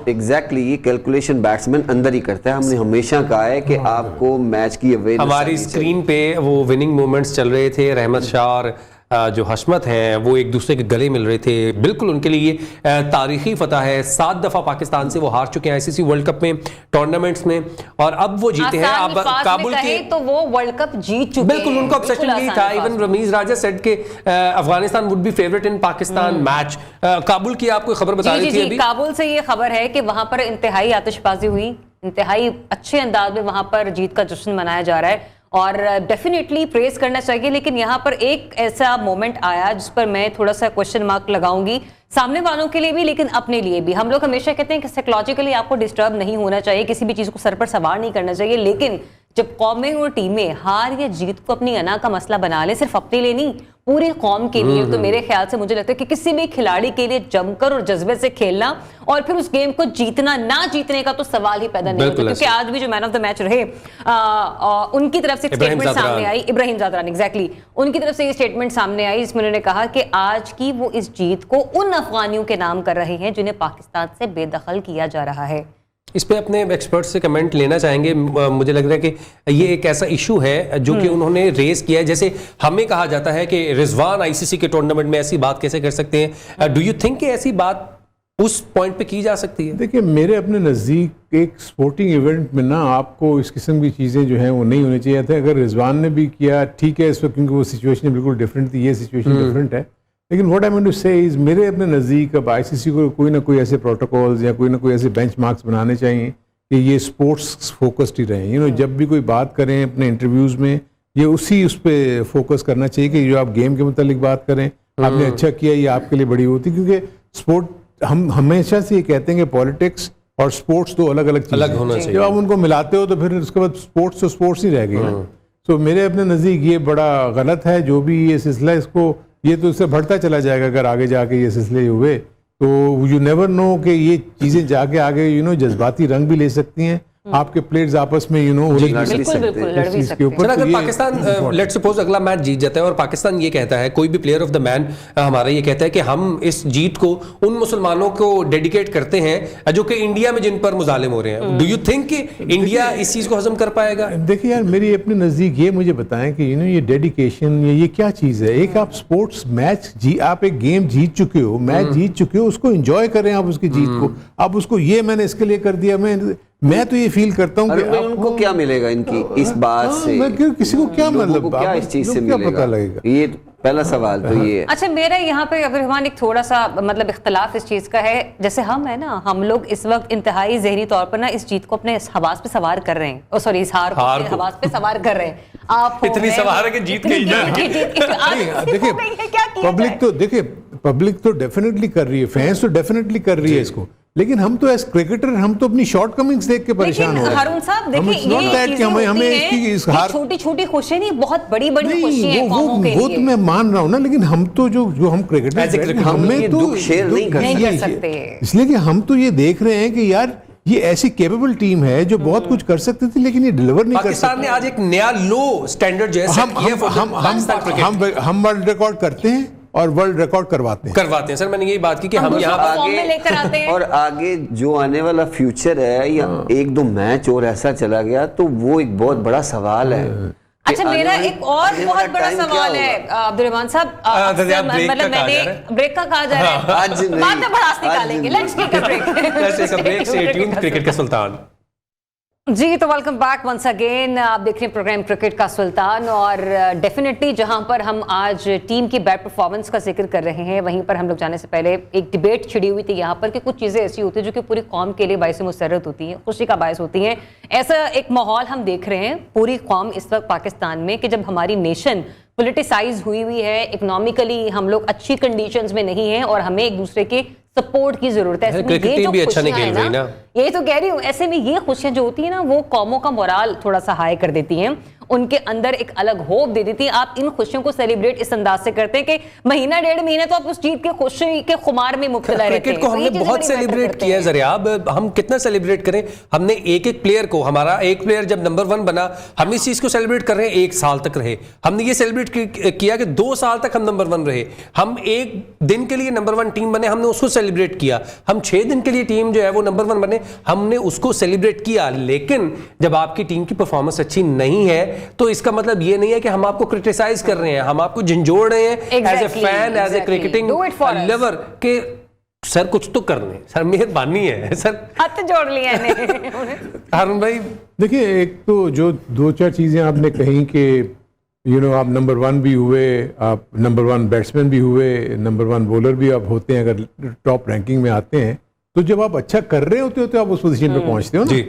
एग्जैक्टली ये कैलकुलेशन बैट्समैन अंदर ही करता है। हमने हमेशा कहा है कि आपको मैच की अवेयरनेस, हमारी स्क्रीन पे वो विनिंग मोमेंट्स चल रहे थे, रहमत शाह और जो हशमत हैं वो एक दूसरे के गले मिल रहे थे, बिल्कुल उनके लिए तारीखी फतह है। 7 दफा पाकिस्तान से वो हार चुके हैं आईसीसी वर्ल्ड कप में, टूर्नामेंट्स में, और अब वो जीते हैं। अब काबुल के तो वो वर्ल्ड कप जीत चुके, बिल्कुल उनका ऑब्सेशन यही था। इवन रमीज राजा सेड के Afghanistan would be favourite in Pakistan match. Kabul की आपको खबर बता रही थी अभी, काबुल से ये खबर है कि वहां पर इंतहाई आतिशबाजी हुई, इंतहाई अच्छे अंदाज में वहां पर जीत का जश्न मनाया जा रहा है और डेफिनेटली प्रेज करना चाहिए। लेकिन यहाँ पर एक ऐसा मोमेंट आया जिस पर मैं थोड़ा सा क्वेश्चन मार्क लगाऊंगी, सामने वालों के लिए भी लेकिन अपने लिए भी। हम लोग हमेशा कहते हैं कि साइकोलॉजिकली आपको डिस्टर्ब नहीं होना चाहिए, किसी भी चीज को सर पर सवार नहीं करना चाहिए, लेकिन जब कौमें और टीमें हार या जीत को अपनी अना का मसला बना ले, सिर्फ अपने लिए नहीं पूरी कौम के लिए, तो मेरे ख्याल से मुझे लगता है कि किसी भी खिलाड़ी के लिए जमकर और जज्बे से खेलना और फिर उस गेम को जीतना ना जीतने का तो सवाल ही पैदा नहीं होता। क्योंकि आज भी जो मैन ऑफ द मैच रहे उनकी तरफ से स्टेटमेंट सामने आई, इब्राहिम ज़ादरान, एग्जैक्टली उनकी तरफ से ये स्टेटमेंट सामने आई जिसमें उन्होंने कहा कि आज की वो इस जीत को उन अफगानियों के नाम कर रहे हैं जिन्हें पाकिस्तान से बेदखल किया जा रहा है। इस पे अपने एक्सपर्ट से कमेंट लेना चाहेंगे। मुझे लग रहा है कि ये एक ऐसा इशू है जो कि उन्होंने रेज किया है। जैसे हमें कहा जाता है कि रिजवान आईसीसी के टूर्नामेंट में ऐसी बात कैसे कर सकते हैं, डू यू थिंक कि ऐसी बात उस पॉइंट पे की जा सकती है? देखिए मेरे अपने नज़दीक एक स्पोर्टिंग इवेंट में ना आपको इस किस्म की चीज़ें जो हैं वो नहीं होनी चाहिए थे। अगर रिजवान ने भी किया ठीक है इस वक्त, क्योंकि वो सिचुएशन बिल्कुल डिफरेंट थी, ये सिचुएशन डिफरेंट है। लेकिन व्हाट आई वांट टू से इज मेरे अपने नज़दीक अब आईसीसी को कोई ना कोई ऐसे प्रोटोकॉल्स या कोई ना कोई ऐसे बेंचमार्क्स बनाने चाहिए कि ये स्पोर्ट्स फोकस्ड ही रहें। जब भी कोई बात करें अपने इंटरव्यूज़ में ये उस पर फोकस करना चाहिए कि जो आप गेम के मुतालिक बात करें, आपने अच्छा किया ये आपके लिए बड़ी होती, क्योंकि स्पोर्ट हम हमेशा से ये कहते हैं कि पॉलिटिक्स और स्पोर्ट्स दो अलग अलग चीज़ें होना चाहिए। जब आप उनको मिलाते हो तो फिर उसके बाद स्पोर्ट्स तो स्पोर्ट्स ही रह गई ना। तो मेरे अपने नज़दीक ये बड़ा गलत है जो भी ये सिलसिला, इसको ये तो इससे बढ़ता चला जाएगा अगर आगे जाके ये सिलसिले हुए तो यू नेवर नो कि ये चीज़ें जाके आगे जज्बाती रंग भी ले सकती हैं, आपके प्लेयर्स आपस में अगर पाकिस्तान लेट्स सपोज अगला मैच जीत जाता है और पाकिस्तान ये कहता है, कोई भी प्लेयर ऑफ द मैन हमारा ये कहता है कि हम इस जीत को उन मुसलमानों को डेडिकेट करते हैं जो कि इंडिया में जिन पर मुजालिम हो रहे हैं, डू यू थिंक कि इंडिया इस चीज को हजम कर पाएगा? देखिए यार मेरी अपने नजदीक ये मुझे बताएं कि ये डेडिकेशन ये क्या चीज है। एक आप स्पोर्ट्स मैच आप एक गेम जीत चुके हो, मैच जीत चुके हो, उसको एंजॉय करें आप उसकी जीत को। आप उसको ये मैंने इसके लिए कर दिया, मैं तो ये फील करता हूँ कि उनको क्या मिलेगा इनकी इस बात से, किसी को क्या मतलब क्या इस चीज से क्या पता लगेगा, ये पहला सवाल तो ये है। अच्छा मेरा यहाँ पे अब्दुर्रहमान एक थोड़ा सा मतलब इख्तलाफ इस चीज का है, जैसे हम है ना, हम लोग इस वक्त इंतहाई ज़हनी तौर पर ना इस जीत को अपने हवास पे सवार कर रहे हैं, सॉरी इस हार को अपने हवास पे सवार कर रहे हैं। आप इतनी सवार है कि जीत गई ना। देखिए पब्लिक तो डेफिनेटली कर रही है, फैंस तो डेफिनेटली कर रही है इसको, लेकिन हम तो एज क्रिकेटर हम तो अपनी शॉर्टकमिंग्स देख के परेशान हो रहे हैं। हारून साहब देखिए ये हमें छोटी छोटी खुशी नहीं, बहुत बड़ी बड़ी खुशी है कौमों के लिए। वो तो मैं मान रहा हूँ ना, लेकिन हम तो जो हम क्रिकेटर हमें तो दुख शेयर नहीं कर सकते, इसलिए कि हम तो ये देख रहे हैं कि यार ये ऐसी कैपेबल टीम है जो बहुत कुछ कर सकती थी लेकिन ये डिलीवर नहीं कर सकती। पाकिस्तान ने आज एक नया लो स्टैंडर्ड जैसा हम वर्ल्ड रिकॉर्ड करते हैं और वर्ल्ड रिकॉर्ड करवाते हैं सर। मैंने यही बात की कि हम यहाँ आगे लेकर आते हैं और आगे जो आने वाला फ्यूचर है या एक दो मैच और ऐसा चला गया तो वो एक बहुत बड़ा सवाल है। अच्छा मेरा एक और बहुत बड़ा सवाल है अब्दुर्रहमान साहब, मतलब मैंने ब्रेक का कहा जा रहा है, आज बाद में भड़ास निकालेंगे, let's take a break. Stay tuned, cricket का सुल्तान। जी तो वेलकम बैक वंस अगेन। आप देख रहे हैं प्रोग्राम क्रिकेट का सुल्तान और डेफिनेटली जहां पर हम आज टीम की बैड परफॉर्मेंस का जिक्र कर रहे हैं वहीं पर हम लोग जाने से पहले एक डिबेट छिड़ी हुई थी यहाँ पर कि कुछ चीज़ें ऐसी होती हैं जो कि पूरी कौम के लिए बायस मुसर्रत होती हैं, खुशी का बायस होती हैं। ऐसा एक माहौल हम देख रहे हैं पूरी कौम इस वक्त पाकिस्तान में कि जब हमारी नेशन पोलिटिसाइज हुई है, इकोनॉमिकली हम लोग अच्छी कंडीशंस में नहीं हैं और हमें एक दूसरे के सपोर्ट की जरूरत है। ऐसे में क्रिकेट ये टीम जो भी अच्छा नहीं खुशियां खेल हैं रही ना। ये तो कह रही हूँ, ऐसे में ये खुशियां जो होती है ना वो कौमों का मोराल थोड़ा सा हाई कर देती हैं, उनके अंदर एक अलग होप दे देती है। आप इन खुशियों को सेलिब्रेट इस अंदाज से करते हैं कि महीना 1.5 महीने तो आप उस जीत के खुशी के खुमार में मुब्तला रहते हैं। क्रिकेट को हमने बहुत सेलिब्रेट किया है ज़रियाब, हम कितना सेलिब्रेट करें। हमने एक एक प्लेयर को, हमारा एक प्लेयर जब नंबर 1 बना, हम इस चीज को सेलिब्रेट कर रहे हैं 1 साल तक रहे। हमने ये सेलिब्रेट किया कि 2 साल तक हम नंबर 1 रहे। हम 1 दिन के लिए नंबर 1 टीम बने, हमने उसको सेलिब्रेट किया। हम 6 दिन के लिए टीम जो है वो नंबर 1 बने, हमने उसको सेलिब्रेट किया। लेकिन जब आपकी टीम की परफॉर्मेंस अच्छी नहीं है तो इसका मतलब ये नहीं है कि हम आपको क्रिटिसाइज कर रहे हैं, हम आपको झंझोड़ रहे हैं as a fan, as a cricketing lover के सर कुछ तो करने, सर मेहरबानी है सर, हाथ जोड़ लिया हारून भाई। देखिए, एक तो जो 2-4 चीजें आपने कही कि आप नंबर 1 भी हुए, आप नंबर 1 बैट्समैन भी हुए, नंबर 1 बॉलर भी आप होते हैं, अगर टॉप रैंकिंग में आते हैं तो जब आप अच्छा कर रहे होते हो तो आप उस पोजीशन पे पहुंचते हो ना।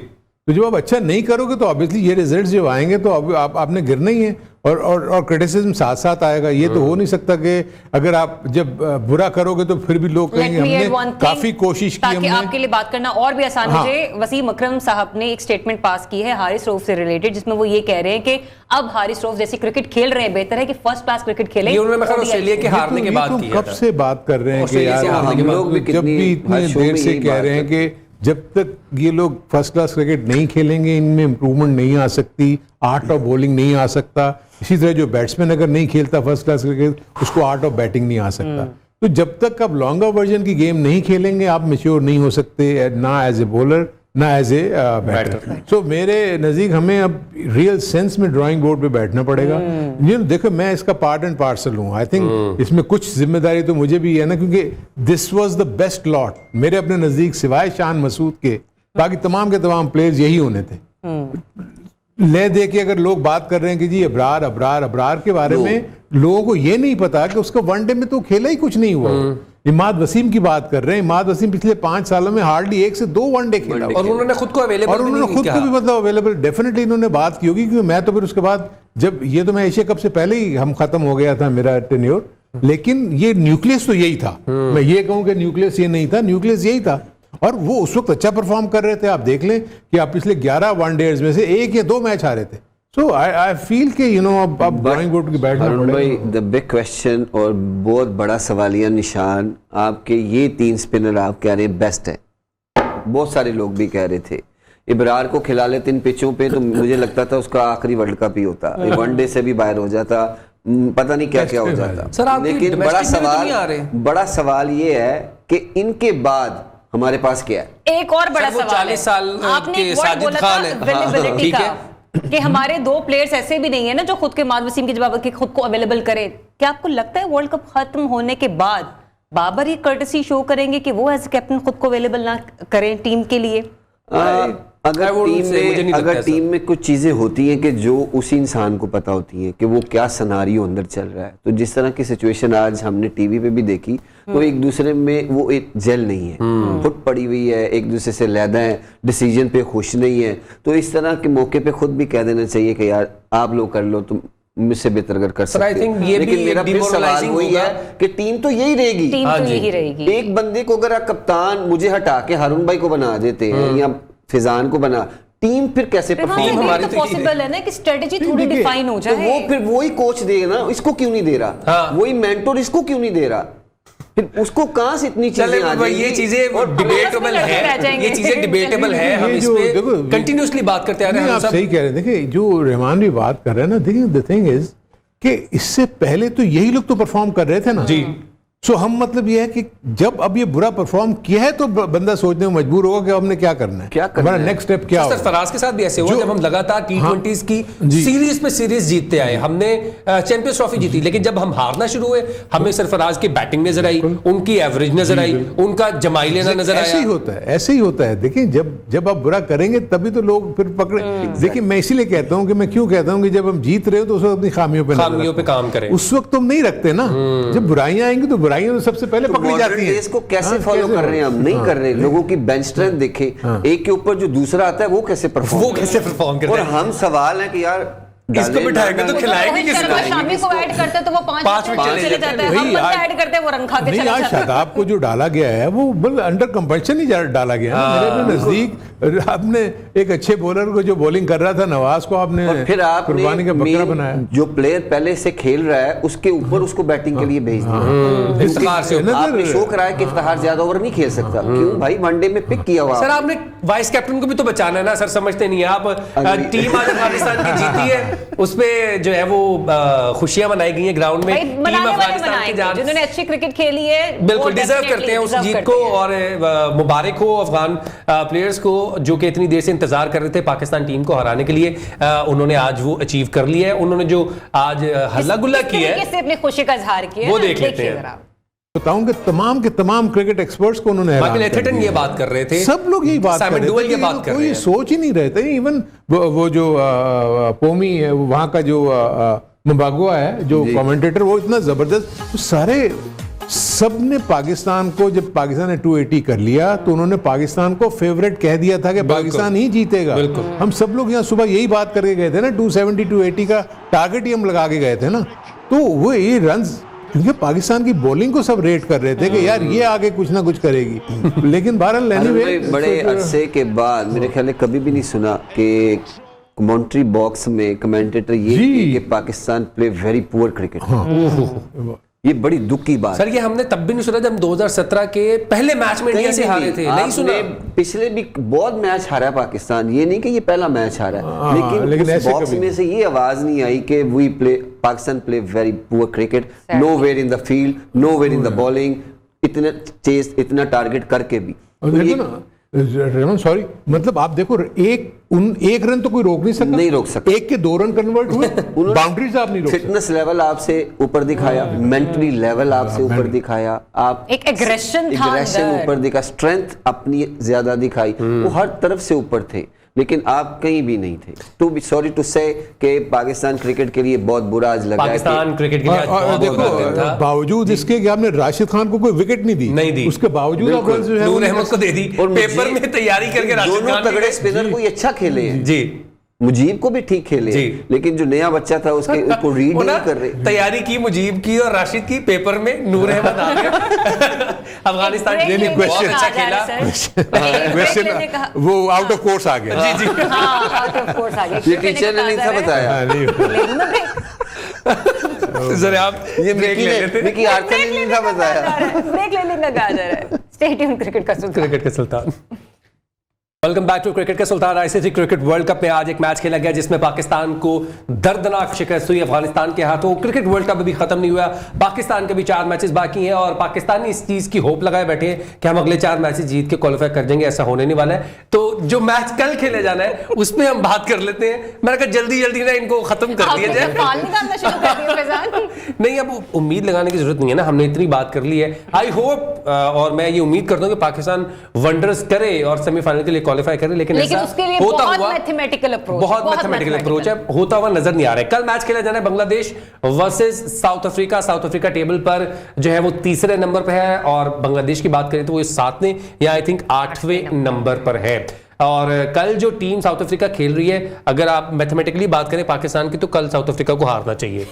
तो जब आप अच्छा नहीं करोगे तो ऑब्वियसली ये रिजल्ट्स जब आएंगे तो आपने गिरना ही है, और क्रिटिसिज्म साथ साथ आएगा। ये तो हो नहीं सकता कि अगर आप जब बुरा करोगे तो फिर भी लोग कहेंगे हमने काफी कोशिश की, ताकि आपके लिए बात करना और भी आसान हो जाए। वसीम अकरम साहब ने एक स्टेटमेंट पास की है हारिस रऊफ से रिलेटेड, जिसमें वो ये कह रहे हैं कि अब हारिस रऊफ जैसे क्रिकेट खेल रहे हैं, बेहतर है कि फर्स्ट क्लास क्रिकेट खेलें। ये उन्होंने ऑस्ट्रेलिया के हारने के बाद किया था। कब से बात कर रहे हैं कि यार हम लोग जब भी इतने देर से कह रहे हैं कि जब तक ये लोग फर्स्ट क्लास क्रिकेट नहीं खेलेंगे इनमें इंप्रूवमेंट नहीं आ सकती, आर्ट ऑफ बॉलिंग नहीं आ सकता। इसी तरह जो बैट्समैन अगर नहीं खेलता फर्स्ट क्लास क्रिकेट, उसको आर्ट ऑफ बैटिंग नहीं आ सकता। तो जब तक आप लॉन्गर वर्जन की गेम नहीं खेलेंगे आप मैच्योर नहीं हो सकते, ना एज ए बॉलर ना एज ए बैटर। सो मेरे नज़दीक हमें अब रियल सेंस में ड्राइंग बोर्ड पे बैठना पड़ेगा। देखो, मैं इसका पार्ट एंड पार्सल हूँ। आई थिंक इसमें कुछ जिम्मेदारी तो मुझे भी है ना, क्योंकि this was the best lot मेरे अपने नज़दीक, सिवाय शान मसूद के बाकी तमाम के तमाम प्लेयर्स यही होने थे। ले दे के अगर लोग बात कर रहे हैं कि जी अबरार अबरार अबरार के बारे में, लोगों को ये नहीं पता कि उसका वनडे में तो खेला ही कुछ नहीं हुआ। इमाद वसीम की बात कर रहे हैं, इमाद वसीम पिछले 5 सालों में हार्डली 1 से 2 वनडे खेला, और उन्होंने खुद को अवेलेबल, और उन्होंने खुद को भी मतलब अवेलेबल डेफिनेटली इन्होंने बात की होगी। क्योंकि मैं तो फिर उसके बाद जब ये तो मैं एशिया कप से पहले ही हम खत्म हो गया था मेरा टेन्योर, लेकिन ये न्यूक्लियस तो यही था। मैं ये कहूँ कि न्यूक्लियस ये नहीं था, न्यूक्लियस यही था, और वो उस वक्त अच्छा परफॉर्म कर रहे थे। आप देख लें कि आप पिछले 11 वनडेज में से 1 या 2 मैच हारे थे। So I feel कि अब ड्राइंग बोर्ड की बैठना पड़ेगा। भाई द बिग क्वेश्चन और बहुत बड़ा सवालिया निशान, आपके ये 3 स्पिनर आप कह रहे हैं बेस्ट है, बहुत सारे लोग भी कह रहे थे। इब्रार को खिला लेते इन पिचों पे तो मुझे लगता था उसका आखिरी वर्ल्ड कप ही होता, वनडे से भी बाहर हो जाता, पता नहीं क्या क्या हो जाता। लेकिन बड़ा सवाल ये है कि इनके बाद हमारे पास क्या है। एक और बड़ा सवाल 40 साल आपने साजिद खान है, ठीक है कि हमारे 2 प्लेयर्स ऐसे भी नहीं है ना जो खुद के माद वसीम के जवाब के खुद को अवेलेबल करें। क्या आपको लगता है वर्ल्ड कप खत्म होने के बाद बाबर ही कर्टसी शो करेंगे कि वो एज कैप्टन खुद को अवेलेबल ना करें टीम के लिए? अगर टीम में कुछ चीजें होती हैं कि जो उसी इंसान को पता होती हैं कि वो क्या सिनेरियो अंदर चल रहा है, तो जिस तरह की सिचुएशन आज हमने टीवी पे भी देखी, तो एक दूसरे में वो एक जेल नहीं है, फुट पड़ी हुई है, एक दूसरे से लैदा है, डिसीजन पे खुश नहीं है। तो इस तरह के मौके पे खुद भी कह देना चाहिए कि यार आप लोग कर लो, तुम मुझसे बेहतर अगर कर सकते हो। लेकिन मेरा फिर सवाल वही है कि टीम तो यही रहेगी, टीम तो यही रहेगी। एक बंदे को अगर कप्तान मुझे हटा के हारून भाई को बना देते हैं या फिजान को बना, टीम फिर कैसे परफॉर्म? हमारी तो पॉसिबल है ना कि स्ट्रेटजी थोड़ी डिफाइन हो जाए। तो वो फिर वही कोच देगा ना, इसको क्यों नहीं दे रहा? वही मेंटोर इसको क्यों नहीं दे रहा? फिर उसको कहां से इतनी चीजें आ जाएंगी? ये चीजें डिबेटेबल है, ये चीजें डिबेटेबल है, हम इस पे कंटिन्यूअसली बात करते आ रहे हैं। आप सही कह रहे हैं। देखिए, जो रहमान भी बात कर रहे हैं ना, देखिए द थिंग इज कि इससे पहले तो यही लोग तो परफॉर्म कर रहे थे ना जी। सो हम मतलब ये है कि जब अब ये बुरा परफॉर्म किया है तो बंदा सोचने में मजबूर होगा कि हमने क्या करना है, हमारा नेक्स्ट स्टेप क्या होगा। फराज के साथ भी ऐसे हुआ जब हम लगातार T20s की सीरीज पे सीरीज जीतते आए, हमने चैंपियंस ट्रॉफी जीती, लेकिन जब हम हारना शुरू हुए हमें सरफराज की बैटिंग नजर आई, उनकी एवरेज नजर आई, उनका जमाई लेना नजर आया। ऐसे ही होता है, ऐसे ही होता है। देखिए, जब आप बुरा करेंगे तभी तो लोग फिर पकड़े। देखिए, मैं इसीलिए कहता हूँ कि मैं क्यों कहता हूँ कि जब हम जीत रहे हो तो उस वक्त अपनी खामियों पे काम करें। उस वक्त तुम नहीं रखते ना, जब बुराइयां आएंगी तो बुराइयां तो सबसे पहले पकड़ी जाती हैं। इसको कैसे फॉलो कर रहे हैं हम? नहीं कर रहे। लोगों की बेंच स्ट्रेंथ देखें, एक के ऊपर जो दूसरा आता है वो कैसे परफॉर्म कर रहा है। और हम सवाल है कि यार इसको बिठाएंगे तो खिलाएंगे किसको? शामी को ऐड करते तो वो 5 विकेट चले जाते हैं, हम बंदा ऐड करते हैं वो रन खा के चले जाते हैं। शादाब को जो डाला गया है वो अंडर कंपल्शन ही डाला गया है। मेरे नजदीक आपने एक अच्छे बॉलर को जो बॉलिंग कर रहा था नवाज को आपने फिर कुर्बानी का बकरा बनाया। जो प्लेयर पहले से खेल रहा है उसके ऊपर उसको बैटिंग के लिए भेज दिया। आपने शो कराया कि इफ्तिखार ज्यादा ओवर नहीं खेल सकता। क्यों भाई, वनडे में पिक किया हुआ। सर आपने वाइस कैप्टन को भी तो बचाना है ना सर, समझते नहीं है आप। टीम आज अफगानिस्तान की जीती है, उसपे जो है वो खुशियां मनाई गई है ग्राउंड में। टीम अफगानिस्तान की जान जिन्होंने अच्छी क्रिकेट खेली है बिल्कुल डिजर्व करते हैं उस जीत को, और मुबारक हो अफगान प्लेयर्स को जो कि इतनी देर से इंतजार कर रहे थे पाकिस्तान टीम को हराने के लिए। उन्होंने आज वो अचीव कर लिया है। उन्होंने जो आज हल्ला गुल्ला किया है, किससे अपनी खुशी का इजहार किया वो देख लेते हैं। बताऊं कि तमाम के तमाम क्रिकेट एक्सपर्ट्स को उन्होंने ये बात कर रहे थे, सब लोग यही बात कर रहे थे, कोई सोच ही नहीं रहे थे। इवन वो जो पोमी है वहां का जो मुबागवा है जो कमेंटेटर, वो इतना जबरदस्त, सारे सब ने पाकिस्तान को, जब पाकिस्तान ने 280 कर लिया तो उन्होंने पाकिस्तान को फेवरेट कह दिया था कि पाकिस्तान ही जीतेगा। हम सब लोग यहाँ सुबह यही बात करके गए थे ना, 270 280 का टारगेट ही हम लगा के गए थे ना। तो वो ये रन, क्योंकि पाकिस्तान की बॉलिंग को सब रेट कर रहे थे कि यार ये आगे कुछ ना कुछ करेगी, लेकिन बहरहाल एनीवे बड़े अरसे के बाद मेरे ख्याल में कभी भी नहीं सुना कि कमेंट्री बॉक्स में कमेंटेटर ये कि Pakistan play very poor cricket. ये बड़ी दुख की बात सर, ये हमने तब भी नहीं सुना जब 2017 के पहले मैच में इंडिया से हारे थे, नहीं सुना। पिछले भी बहुत मैच हारा है पाकिस्तान, ये नहीं कि ये पहला मैच हारा है, लेकिन उस बॉक्स में से ये आवाज नहीं आई कि we play Pakistan play very poor cricket, nowhere in the field, nowhere in the bowling, इतने चेस, इतना टारगेट करके भी। रेमन सॉरी, मतलब आप देखो एक रन तो कोई रोक नहीं सकता, एक के 2 रन कन्वर्ट हुए, बाउंड्रीज आप नहीं रोक सकते। फिटनेस लेवल आपसे ऊपर दिखाया, मेंटली लेवल आपसे ऊपर दिखाया, आप एक एग्रेशन ऊपर दिखा, स्ट्रेंथ अपनी ज्यादा दिखाई, वो हर तरफ से ऊपर थे, लेकिन आप कहीं भी नहीं थे। टू बी सॉरी टू से कि पाकिस्तान क्रिकेट के लिए बहुत बुरा आज लगा। पाकिस्तान क्रिकेट के लिए आज बहुत बुरा दिन था। बावजूद इसके कि आपने राशिद खान को कोई विकेट नहीं दी, उसके बावजूद आप जो है नूर अहमद को दे दी, और पेपर में तैयारी करके राशिद खान तगड़े स्पिनर कोई अच्छा खेले हैं जी, मुजीब को भी ठीक खेले, लेकिन जो नया बच्चा था उसको रीड नहीं कर रहे। तैयारी की मुजीब की और राशिद की, पेपर में नूर अहमद आ गया। अफगानिस्तान बहुत अच्छा खेला, क्वेश्चन वो आउट ऑफ कोर्स आ गया। जी आउट ऑफ कोर्स आ गया, ये टीचर ने नहीं था बताया। सर आप ये ब्रेक ले लेते, निकी आर्थर ने नहीं था बताया। ब्रेक ले लेना कहा जा रहा है। स्टे ट्यून्ड, क्रिकेट का सुल्तान। वेलकम बैक टू क्रिकेट का सुल्तान। आईसीसी क्रिकेट वर्ल्ड कप में आज एक मैच खेला गया जिसमें पाकिस्तान को दर्दनाक शिकस्त हुई अफगानिस्तान के हाथों। क्रिकेट वर्ल्ड कप अभी खत्म नहीं हुआ, पाकिस्तान के भी 4 मैचेस बाकी हैं और पाकिस्तानी इस चीज की होप लगाए बैठे हैं कि हम अगले 4 मैचेस जीत के क्वालिफाई कर जाएंगे। ऐसा होने नहीं वाला है। तो जो मैच कल खेले जाना है उस पर हम बात कर लेते हैं। मैंने कहा जल्दी जल्दी ना इनको खत्म कर दिया जाए। नहीं, अब उम्मीद लगाने की जरूरत नहीं है ना, हमने इतनी बात कर ली है। आई होप और मैं ये उम्मीद करता हूँ कि पाकिस्तान वंडर्स करे और सेमीफाइनल के लिए क्वालिफाई करे, लेकिन उसके लिए होता बहुत हुआ मैथमेटिकल अप्रोच है, होता हुआ नजर नहीं आ रहा है। कल मैच खेला जाना है Bangladesh versus south Africa. South Africa table पर जो है वो 3रे नंबर पर है और बांग्लादेश की बात करें तो वो 7वें या आई थिंक 8वें नंबर पर है। और कल जो टीम साउथ अफ्रीका खेल रही है, अगर आप मैथमेटिकली बात करें पाकिस्तान की, तो कल साउथ अफ्रीका को हारना चाहिए।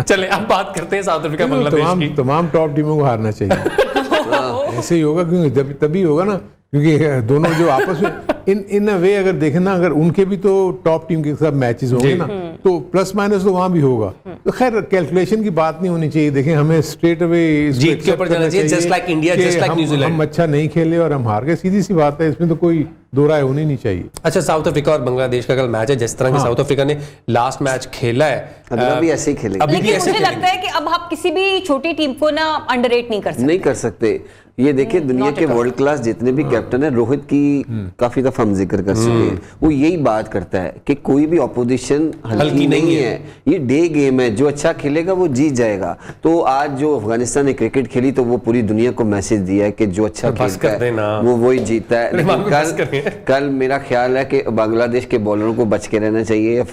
चले अब बात करते हैं साउथ अफ्रीका बांग्लादेश की। तमाम टॉप टीमों को हारना चाहिए। ऐसे ही होगा, क्योंकि तभी होगा ना, क्योंकि दोनों जो आपस में इन अ वे अगर देखें ना, अगर उनके भी तो टॉप टीम के साथ मैचेस होंगे ना, तो प्लस माइनस तो वहां भी होगा। तो खैर कैलकुलेशन की बात नहीं होनी चाहिए। देखें, हमें स्ट्रेट अवे जीत के ऊपर जाना चाहिए, just like India, just like New Zealand. हम अच्छा नहीं खेले और हम हार गए, सीधी सी बात है, इसमें तो कोई दो राय होनी नहीं चाहिए। अच्छा, साउथ अफ्रीका और बांग्लादेश का कल मैच है। जिस तरह की साउथ अफ्रीका ने लास्ट मैच खेला है, अभी ऐसे ही खेलेंगे। अभी भी ऐसे मुझे लगता है कि अब आप किसी भी छोटी टीम को ना अंडररेट नहीं कर सकते। ये देखिए, दुनिया के वर्ल्ड क्लास जितने भी कैप्टन है, रोहित की काफी दफा हम जिक्र कर चुके हैं, वो यही बात करता है कि कोई भी ऑपोजिशन हल्की नहीं है। ये डे गेम है, जो अच्छा खेलेगा वो जीत जाएगा। तो आज जो अफगानिस्तान ने क्रिकेट खेली, तो वो पूरी दुनिया को मैसेज दिया है कि जो अच्छा खेलता है वो वही जीतता है। लेकिन कल मेरा ख्याल है कि बांग्लादेश के बॉलरों को बच के रहना चाहिए।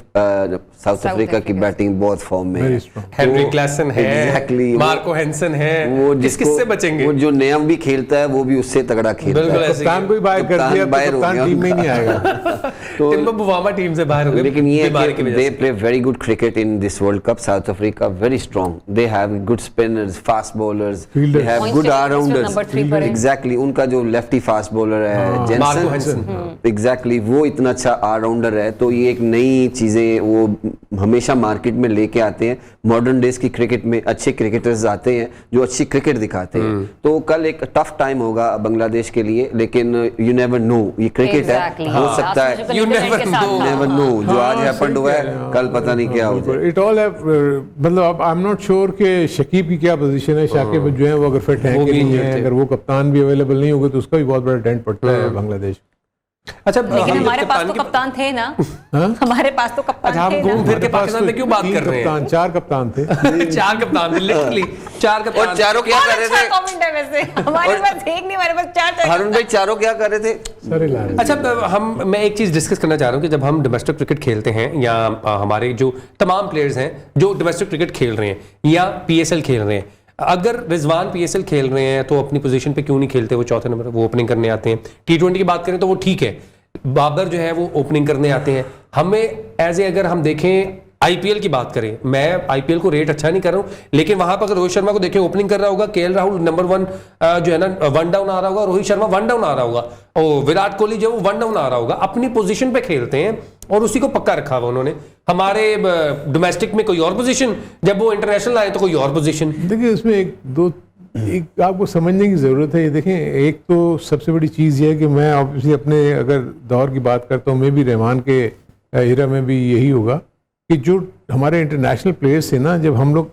साउथ अफ्रीका की बैटिंग बहुत फॉर्म में है। हेनरी क्लासन है, मार्को हेंसन है, वो किससे बचेंगे? वो जो नया भी खेलता है वो भी उससे तगड़ा खेलता बिल्कुल है। ऐसे ही कप्तान को ही बाहर कर दिया, बाहर हो कप्तान गया टीम में ही नहीं आएगा। तो टिम्बो बुवामा टीम से बाहर हो गए लेकिन ये बीमारी की वजह दे से। Play very good cricket in this world cup. South Africa very strong, they have good spinners, fast bowlers, they Fielders. Have Points good table में ऑलराउंडर्स। number 3 पर है। एग्जैक्टली, उनका जो लेफ्टी फास्ट बॉलर है मार्को जेनसन, हेंसन। एग्जैक्टली वो इतना अच्छा allrounder है। तो ये एक नई चीजें वो हमेशा मार्केट में लेके आते हैं। मॉडर्न डेज की क्रिकेट में अच्छे क्रिकेटर्स आते हैं जो अच्छी क्रिकेट दिखाते हैं। तो कल एक टफ टाइम होगा बांग्लादेश के लिए, लेकिन यू नेवर नो, ये क्रिकेट Exactly. है, हो सकता Last में है, जो You न्यूजीलैंड never के साथ know. था। नेवर नो, जो आज हैपेंड हुआ है कल पता नहीं क्या हो जाए। इट ऑल मतलब अब आई एम नॉट श्योर कि शकीब की क्या पोजीशन है। शाकिब जो है वो अगर फिट है वो कि भी नहीं injured है, थे। अगर वो कप्तान भी अवेलेबल नहीं होगा तो उसका भी बहुत बड़ा डेंट पड़ता है बांग्लादेश। अच्छा लेकिन हम हमारे पास तो की- कप्तान थे ना, हमारे पास तो अच्छा कप्तान हम थे घूम ना। फिर के हमारे पास पाकिस्तान में तो क्यों बात कर रहे हैं? 4 कप्तान थे। 4 कप्तान थे, लिटरली 4 और कप्तान। चारों क्या बहुत कर रहे अच्छा थे? कमेंट है वैसे। हमारे पास एक नहीं, हमारे पास 4 हारून भाई चारों क्या कर रहे थे? सारे ला रहे थे। अच्छा मैं एक चीज डिस्कस करना चाह रहा हूँ कि जब हम डोमेस्टिक क्रिकेट खेलते हैं या हमारे जो तमाम प्लेयर्स हैं जो डोमेस्टिक क्रिकेट खेल रहे हैं या पीएसएल खेल रहे हैं, अगर रिजवान पीएसएल खेल रहे हैं तो अपनी पोजीशन पे क्यों नहीं खेलते? वो चौथे नंबर वो ओपनिंग करने आते हैं। T20 की बात करें तो वो ठीक है, बाबर जो है वो ओपनिंग करने आते हैं। हमें एज ए अगर हम देखें आईपीएल की बात करें, मैं आईपीएल को रेट अच्छा नहीं कर रहा हूं, लेकिन वहां पर अगर रोहित शर्मा को देखें ओपनिंग कर रहा होगा, केएल राहुल नंबर 1 जो है ना 1 डाउन आ रहा होगा, रोहित शर्मा 1 डाउन आ रहा होगा, और विराट कोहली जो 1 डाउन आ रहा होगा, अपनी पोजीशन पे खेलते हैं और उसी को पक्का रखा हुआ उन्होंने। हमारे डोमेस्टिक में कोई और पोजीशन, जब वो इंटरनेशनल आए तो कोई और पोजीशन। देखिए इसमें एक आपको समझने की ज़रूरत है। ये देखें, एक तो सबसे बड़ी चीज़ ये है कि मैं ऑब्वियसली अपने अगर दौर की बात करता हूँ, मैं भी रहमान के एरा में भी यही होगा कि जो हमारे इंटरनेशनल प्लेयर्स थे ना, जब हम लोग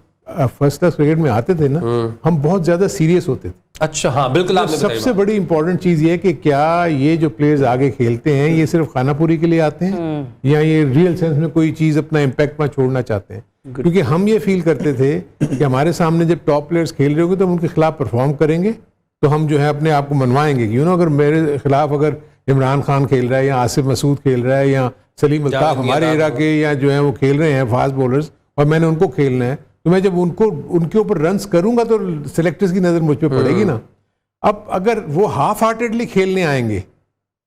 फर्स्ट क्लास क्रिकेट में आते थे ना, हम बहुत ज़्यादा सीरियस होते थे। अच्छा हाँ बिल्कुल, आपने बताई सबसे बात। बड़ी इंपॉर्टेंट चीज़ ये है कि क्या ये जो प्लेयर्स आगे खेलते हैं ये सिर्फ खानापुरी के लिए आते हैं या ये रियल सेंस में कोई चीज़ अपना इम्पैक्ट में छोड़ना चाहते हैं? क्योंकि हम ये फील करते थे कि हमारे सामने जब टॉप प्लेयर्स खेल रहे होंगे तो हम उनके खिलाफ परफॉर्म करेंगे तो हम जो है अपने आप को मनवाएंगे। यू नो, अगर मेरे खिलाफ अगर इमरान खान खेल रहा है या आसिफ मसूद खेल रहा है या सलीम अल्ताफ हमारे एरा के या जो है वो खेल रहे हैं फास्ट बॉलर्स, और मैंने उनको खेलना है, तो मैं जब उनके ऊपर रन्स करूंगा तो सिलेक्टर्स की नज़र मुझ पर पड़ेगी ना। अब अगर वो हाफ हार्टेडली खेलने आएंगे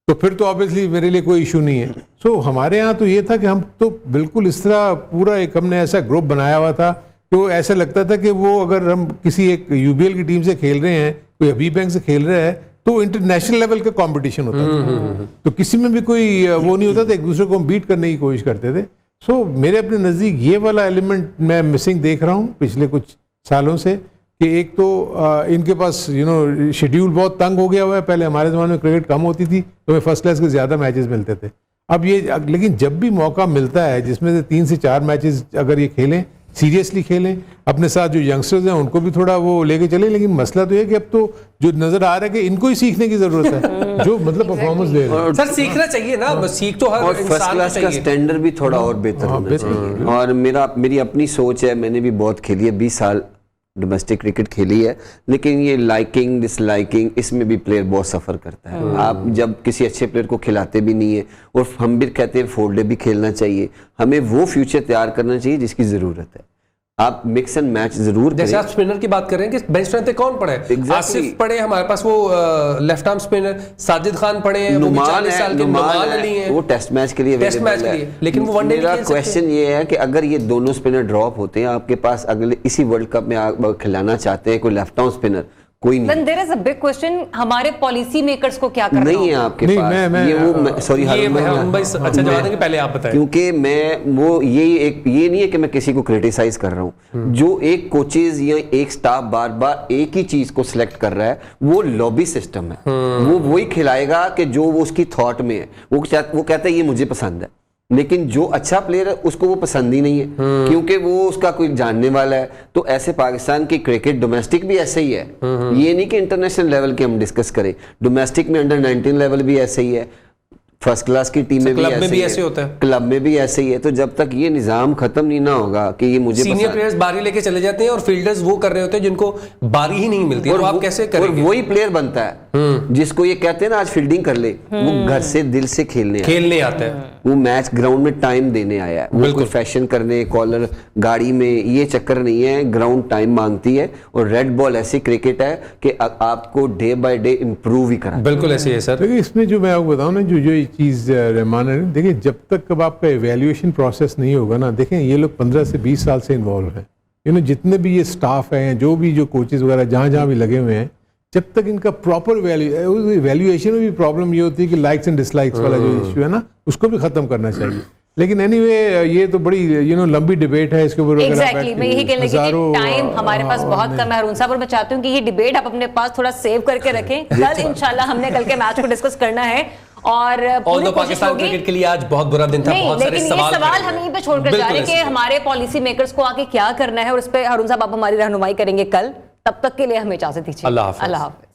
तो फिर तो ऑब्वियसली मेरे लिए कोई इशू नहीं है। सो हमारे यहाँ तो ये था कि हम तो बिल्कुल इस तरह पूरा एक हमने ऐसा ग्रुप बनाया हुआ था तो ऐसा लगता था कि वो अगर हम किसी एक यूबीएल की टीम से खेल रहे हैं, कोई हबीब बैंक से खेल रहा है, तो इंटरनेशनल लेवल का कंपटीशन होता था। तो किसी में भी कोई वो नहीं होता था, एक दूसरे को हम बीट करने की कोशिश करते थे। सो मेरे अपने नज़दीक ये वाला एलिमेंट मैं मिसिंग देख रहा हूँ पिछले कुछ सालों से कि एक तो इनके पास शेड्यूल बहुत तंग हो गया हुआ है। पहले हमारे ज़माने में क्रिकेट कम होती थी तो हमें फर्स्ट क्लास के ज़्यादा मैचेस मिलते थे। अब ये लेकिन जब भी मौका मिलता है जिसमें से 3 से 4 मैचेस अगर ये खेलें, सीरियसली खेलें, अपने साथ जो यंगस्टर्स हैं उनको भी थोड़ा वो लेके चले। लेकिन मसला तो ये कि अब तो जो नजर आ रहा है कि इनको ही सीखने की जरूरत है जो मतलब परफॉर्मेंस दे रहे हैं। सर सीखना चाहिए ना, बस सीख तो हर और फर्स्ट इंसान को क्लास का चाहिए। स्टैंडर्ड भी थोड़ा और बेहतर होना चाहिए। और मेरी अपनी सोच है, मैंने भी बहुत खेली है, 20 साल डोमेस्टिक क्रिकेट खेली है, लेकिन ये लाइकिंग डिसलाइकिंग इसमें भी प्लेयर बहुत सफ़र करता है। आप जब किसी अच्छे प्लेयर को खिलाते भी नहीं है, और हम भी कहते हैं 4 डे भी खेलना चाहिए, हमें वो फ्यूचर तैयार करना चाहिए जिसकी ज़रूरत है। आप मिक्स एंड मैच जरूर जैसे करें। आप स्पिनर की बात कर रहे हैं कि बेंच स्ट्रेंथ पे कौन पड़े? Exactly. आसिफ पड़े हमारे पास, वो left arm spinner Sajid Khan पड़े हैं, वो भी 40 साल के नुमान अली हैं, वो टेस्ट मैच के लिए टेस्ट मैच के लिए, लेकिन वो वनडे मेरा क्वेश्चन ये है कि अगर ये दोनों स्पिनर ड्रॉप होते हैं आपके पास, अगले इसी वर्ल्ड कप में आप खिलाना चाहते हैं कोई लेफ्ट आर्म स्पिनर, कोई नहीं। Then there is a big question, हमारे पॉलिसी मेकर्स को क्या करना नहीं है आपके नहीं, पास। ये वो सॉरी ये हम भाई अच्छा जवाब देंगे, पहले आप बताएं। क्योंकि मैं वो ये नहीं है कि मैं किसी को क्रिटिसाइज कर रहा हूँ। जो एक कोचेज या एक स्टाफ बार बार एक ही चीज को सिलेक्ट कर रहा है, वो लॉबी सिस्टम है। वो वही खिलाएगा कि जो वो उसकी थॉट में है। वो कहता है ये मुझे पसंद है, लेकिन जो अच्छा प्लेयर है उसको वो पसंद ही नहीं है, क्योंकि वो उसका कोई जानने वाला है। तो ऐसे पाकिस्तान की क्रिकेट डोमेस्टिक भी ऐसे ही है। ये नहीं कि इंटरनेशनल लेवल की हम डिस्कस करें, डोमेस्टिक में अंडर 19 लेवल भी ऐसे ही है। फर्स्ट क्लास की टीमें भी क्लब में भी ऐसे ऐसे होता है, क्लब में भी ऐसे ही है। तो जब तक ये निजाम खत्म नहीं ना होगा कि ये मुझे सीनियर प्लेयर्स बारी लेके चले जाते हैं और फील्डर्स वो कर रहे होते हैं जिनको बारी ही नहीं मिलती है, तो आप कैसे करेंगे? और वही प्लेयर बनता है जिसको ये कहते हैं ना आज फील्डिंग कर ले, वो घर से दिल से खेलने आता है, वो मैच ग्राउंड में टाइम देने आया है, वो कोई फैशन करने कॉलर गाड़ी में ये चक्कर नहीं है। ग्राउंड टाइम मांगती है और रेड बॉल ऐसी क्रिकेट है कि आपको डे बाय डे इंप्रूव ही करा। बिल्कुल ऐसे है सर। देखिए इसमें जो मैं आपको बताऊं ना, जो ये चीज़ रहमान है, देखिए जब तक अब आपका एवेल्युएशन प्रोसेस नहीं होगा ना, देखें ये लोग 15 से 20 साल से इन्वॉल्व हैं, जितने भी ये स्टाफ हैं, जो कोचेज वगैरह जहाँ भी लगे हुए हैं, जब तक इनका प्रॉपर वैल्यूएशन में भी प्रॉब्लम ये होती है कि लाइक्स एंड डिसलाइक्स वाला जो इशू है ना, उसको भी खत्म करना चाहिए। लेकिन एनीवे ये तो बड़ी लंबी डिबेट है इसके ऊपर। एग्जैक्टली मैं यही कहने लगी कि टाइम हमारे पास बहुत कम है हरून साहब, और मैं चाहती हूँ कि ये डिबेट आप अपने पास थोड़ा सेव करके रखें। कल इंशाल्लाह हमने कल के मैच को डिस्कस करना है और पूरी पाकिस्तान क्रिकेट के लिए आज बहुत बुरा दिन था, बहुत सारे सवाल हम यहीं पे छोड़कर जा रहे हैं कि हमारे पॉलिसी मेकर्स को आगे क्या करना है, और उस पर हरून साहब आप हमारी रहनुमाई करेंगे कल। तब तक के लिए हमें इजाजत दीजिए। अल्लाह हाफ़िज़।